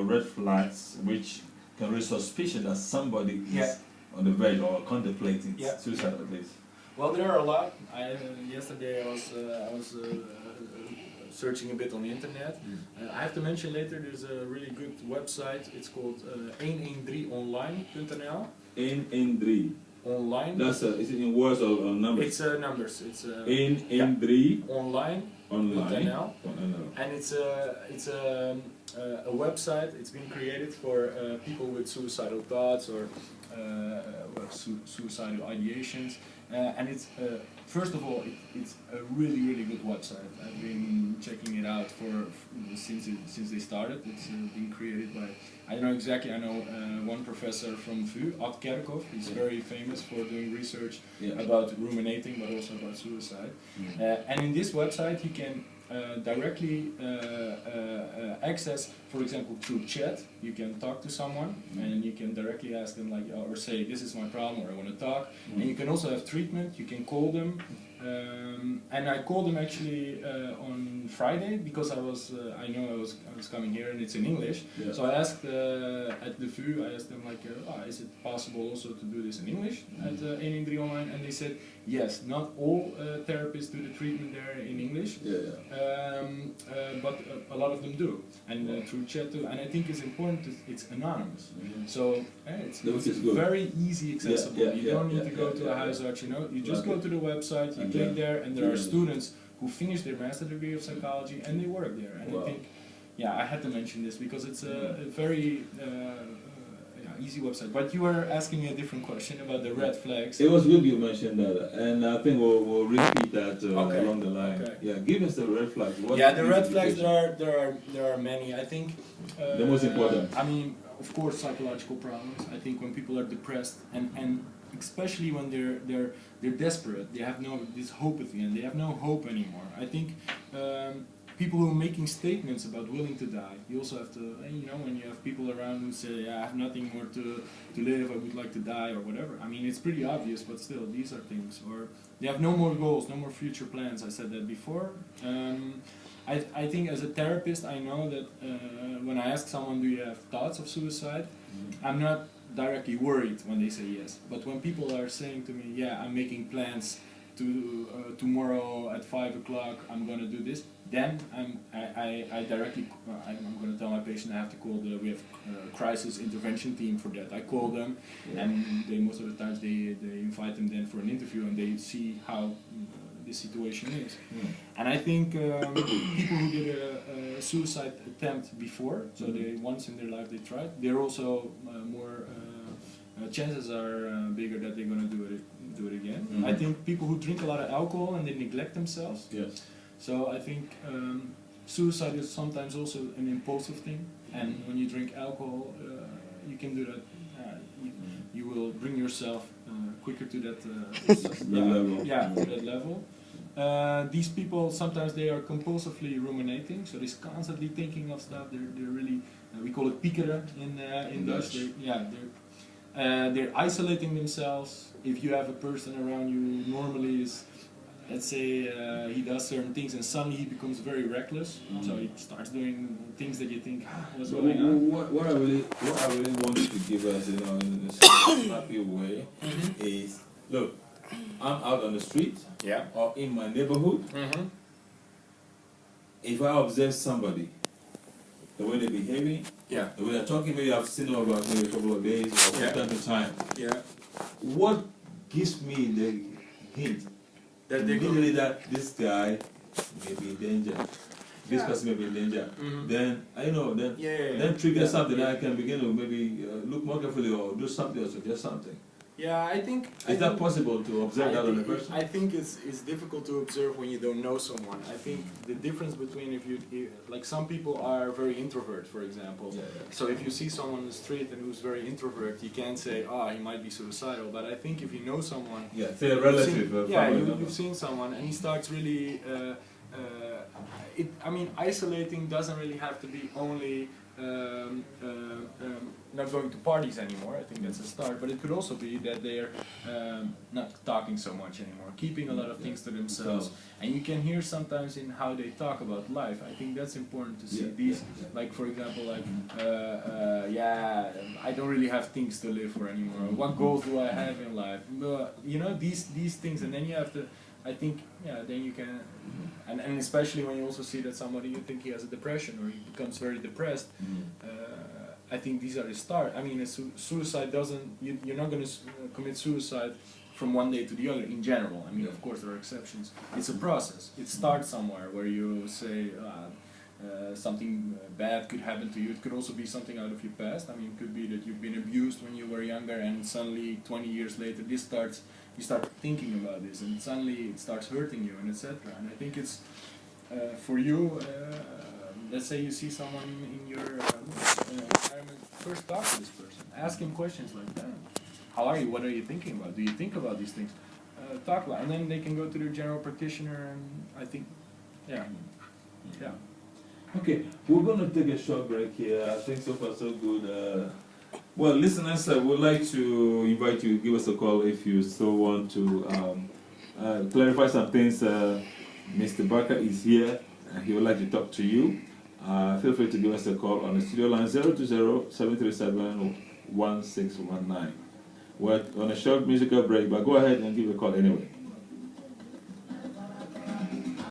red flags which can raise suspicion that somebody is on the verge or contemplating suicide at least? Well, there are a lot. Yesterday I was searching a bit on the internet. I have to mention later, there's a really good website. It's called 113online.nl. 113 online. That's is it in words or numbers? It's numbers. It's 113 online.nl. And it's a website. It's been created for people with suicidal thoughts or suicidal ideations. And it's first of all, it's a really good website. I've been checking it out since they started. It's been created by, I don't know exactly. I know one professor from VU, Ad Kerkhoff. He's very famous for doing research about ruminating, but also about suicide. And in this website, you can directly access, for example, through chat. You can talk to someone and you can directly ask them, like, or say, this is my problem, or I want to talk. And you can also have treatment. You can call them. And I called them actually on Friday because I know I was coming here and it's in English. So I asked at the VU, I asked them, like, is it possible also to do this in English at 113 Online? And they said yes. Not all therapists do the treatment there in English, but a lot of them do, and through chat too. And I think it's important that it's anonymous. So it's very easy accessible. You don't need to go to a house arch. You just go to the website. You click there, and there are students who finish their master degree of psychology and they work there. And I think, I had to mention this because it's a very easy website. But you were asking a different question about the red flags. It was good you mentioned that, and I think we'll repeat that along the line. Yeah, give us the red flags. The red flags. There are many. I think the most important. I mean, of course, psychological problems. I think when people are depressed and especially when they're desperate, they have this hope at the end. They have no hope anymore. I think people who are making statements about willing to die. You also have to, when you have people around who say, I have nothing more to live, I would like to die, or whatever. I mean, it's pretty obvious, but still, these are things. Or they have no more goals, no more future plans. I said that before. I think as a therapist, I know that when I ask someone, do you have thoughts of suicide? I'm not directly worried when they say yes. But when people are saying to me, I'm making plans to tomorrow at 5 o'clock, I'm going to do this, then I directly, I'm going to tell my patient I have to call we have a crisis intervention team for that. I call them, and they most of the times they invite them then for an interview, and they see how the situation is. And I think people who did a suicide attempt before, so they once in their life they tried, they're also more chances are bigger that they're going to do it again. I think people who drink a lot of alcohol and they neglect themselves. So I think suicide is sometimes also an impulsive thing, and when you drink alcohol, you can do that. You will bring yourself quicker to that level. To that level. These people sometimes they are compulsively ruminating, so they're constantly thinking of stuff. They're really we call it piekeren in Dutch. They're isolating themselves. If you have a person around you normally is, let's say he does certain things and suddenly he becomes very reckless, so he starts doing things that you think, what's going on? What I really wanted to give us, in a snappy way, is, look, I'm out on the street or in my neighborhood. If I observe somebody, the way they're behaving, the way they're talking, maybe I've seen them about maybe a couple of days or from time to time. What gives me the hint that immediately that this guy may be in danger, this person may be in danger, then I know then trigger something that I can begin to maybe look more carefully or do something or suggest something. I think... Is that possible to observe that on a person? I think it's difficult to observe when you don't know someone. I think the difference between like some people are very introvert, for example. So if you see someone on the street and who's very introvert, you can't say, he might be suicidal. But I think if you know someone... say a relative. You've seen someone and he starts really... isolating doesn't really have to be only not going to parties anymore. I think that's a start. But it could also be that they're not talking so much anymore, keeping a lot of things to themselves. And you can hear sometimes in how they talk about life. I think that's important to see. These, like for example, like yeah, I don't really have things to live for anymore. What goals do I have in life? You know, these things, and then you have to. I think, yeah, then you can, and especially when you also see that somebody, you think he has a depression or he becomes very depressed, I think these are the start. I mean, suicide doesn't, you're not going to commit suicide from one day to the other in general. I mean, of course there are exceptions. It's a process. It starts somewhere where you say something bad could happen to you. It could also be something out of your past. I mean, it could be that you've been abused when you were younger and suddenly 20 years later this starts, you start thinking about this and suddenly it starts hurting you and etc. And I think it's for you, let's say you see someone in your environment, first talk to this person. Ask him questions like that. How are you? What are you thinking about? Do you think about these things? Talk about it. And then they can go to their general practitioner and I think, yeah. Okay, we're going to take a short break here. I think so far so good. Well, listeners, I would like to invite you to give us a call if you still want to clarify some things. Mr. Barker is here and he would like to talk to you. Feel free to give us a call on the studio line 020-737-1619. We're on a short musical break, but go ahead and give a call anyway.